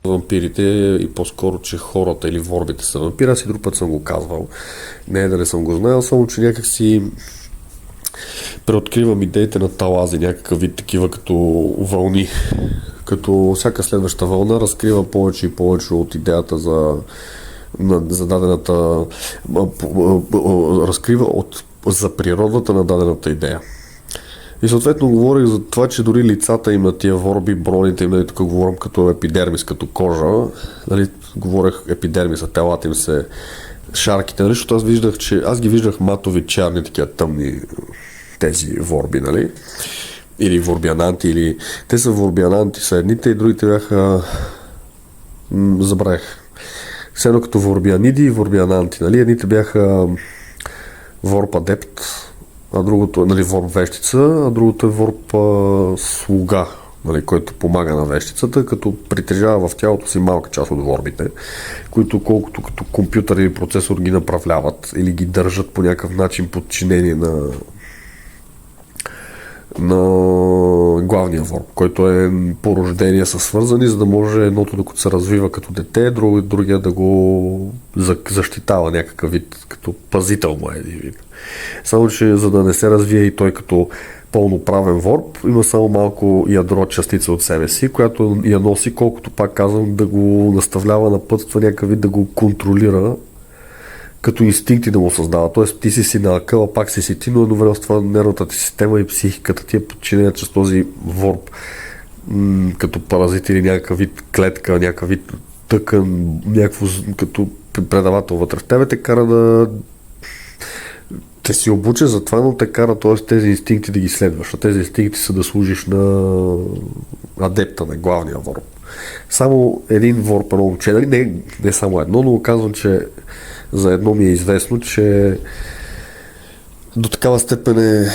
вампирите и по-скоро, че хората или ворбите са вампири. Аз и друг път съм го казвал. Не е да не съм го знаел, само че някак си преоткривам идеите на талази, някакъв вид такива като вълни. Като всяка следваща вълна разкрива повече и повече от идеята за дадената, разкрива за природата на дадената идея. И съответно говорих за това, че дори лицата им на тия ворби, броните им, нали, тук говорим като епидермис, като кожа, нали, говорех епидермиса, телата им се шарките, нали, защото аз ги виждах матови, черни, такива тъмни тези ворби, нали, или ворбиананти, или те са ворбиананти са едните и другите бяха забравих. Все едно като ворбианиди и ворбиананти, нали, едните бяха ворб адепт, а другото е, нали, ворб вещица, а другото е ворб слуга, нали, който помага на вещицата, като притежава в тялото си малка част от ворбите, които колкото като компютър или процесор ги направляват или ги държат по някакъв начин подчинени на главния ворб, който е по рождение са свързани, за да може едното докато се развива като дете, другия да го защитава някакъв вид, като пазител му е един вид. Само, че за да не се развие и той като пълноправен ворб, има само малко ядро, частица от себе си, която я носи, колкото пак казвам, да го наставлява, напътства някакъв вид, да го контролира, като инстинкти да му създава. Тоест ти си на акъла, пак си ти, но едновременно с това нервната ти система и психиката ти е подчинена чрез този ворб, като паразит или някакъв вид клетка, някакъв вид тъкан, някакво като предавател вътре в тебе, те кара да те си обуча за това, но те кара, т.е. тези инстинкти да ги следваш. А тези инстинкти са да служиш на адепта, на главния ворб. Само един ворб, едно момче, не само едно, но казвам, че за едно ми е известно, че до такава степен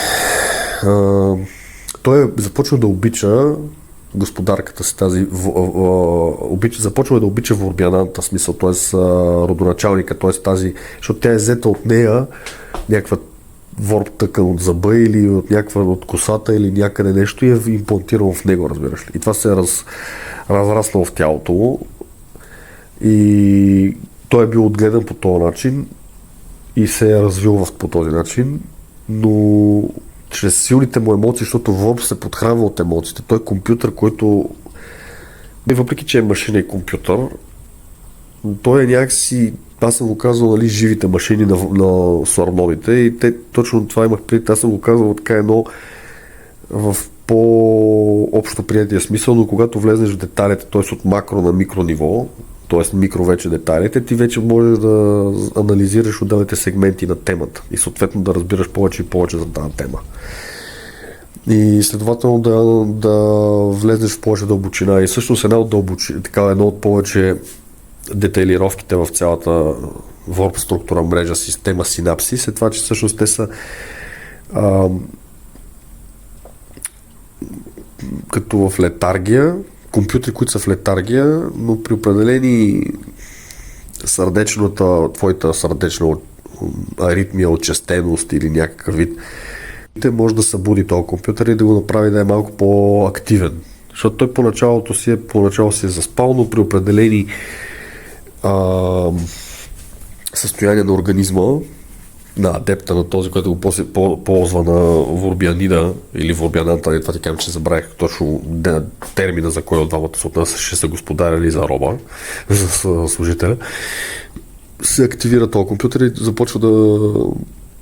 той започва да обича господарката си, тази започва да обича ворбиананта, смисъл, т.е. родоначалника, т.е. тази, защото тя е взета от нея някаква ворб тъкан от зъба или от косата или някъде нещо и е имплантирано в него, разбираш ли. И това се е разраснало в тялото му и той е бил отгледан по този начин и се е развил по този начин, но чрез силните му емоции, защото ворб се подхранва от емоциите. Той е компютър, който въпреки, че е машина и компютър, той е някакси, аз съм го казал, нали, живите машини на сармоните и те, точно това имах преди, аз съм го казал така едно в по-общо приятия смисъл, но когато влезнеш в деталите, т.е. от макро на микро ниво, т.е. микро вече детайлите, ти вече можеш да анализираш отделните сегменти на темата и съответно да разбираш повече и повече за тази тема. И следователно да влезеш в повече дълбочина. И всъщност едно от повече детайлировките в цялата ворб структура, мрежа, система, синапсис е това, че всъщност те са като в летаргия, компютри, които са в летаргия, но при определени твоята сърдечна аритмия, отчестеност или някакъв вид, те може да събуди този компютър и да го направи да е малко по-активен. Защото той поначало си е заспал, но при определени състояние на организма, на адепта, на този, който го ползва на ворбианида или ворбиананта, това ти казвам, че забравих точно термина, за кой от двамата се отнася, ще са господаря или за роба, за служителя, се активира този компютър и започва да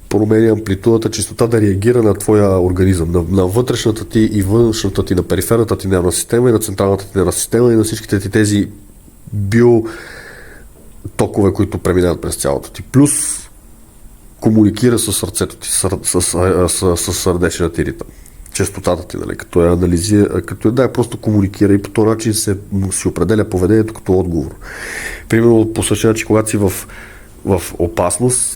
променя амплитудата, чистота да реагира на твоя организъм, на вътрешната ти и външната ти, на периферната ти нервна система и на централната ти нервна система и на всичките ти тези биотокове, които преминават през цялото ти. Плюс комуникира с сърцето ти, с сърдечната ти ритъм. Честотата ти, нали, като я анализира, просто комуникира и по този начин си определя поведението като отговор. Примерно по същия начин, когато си в опасност,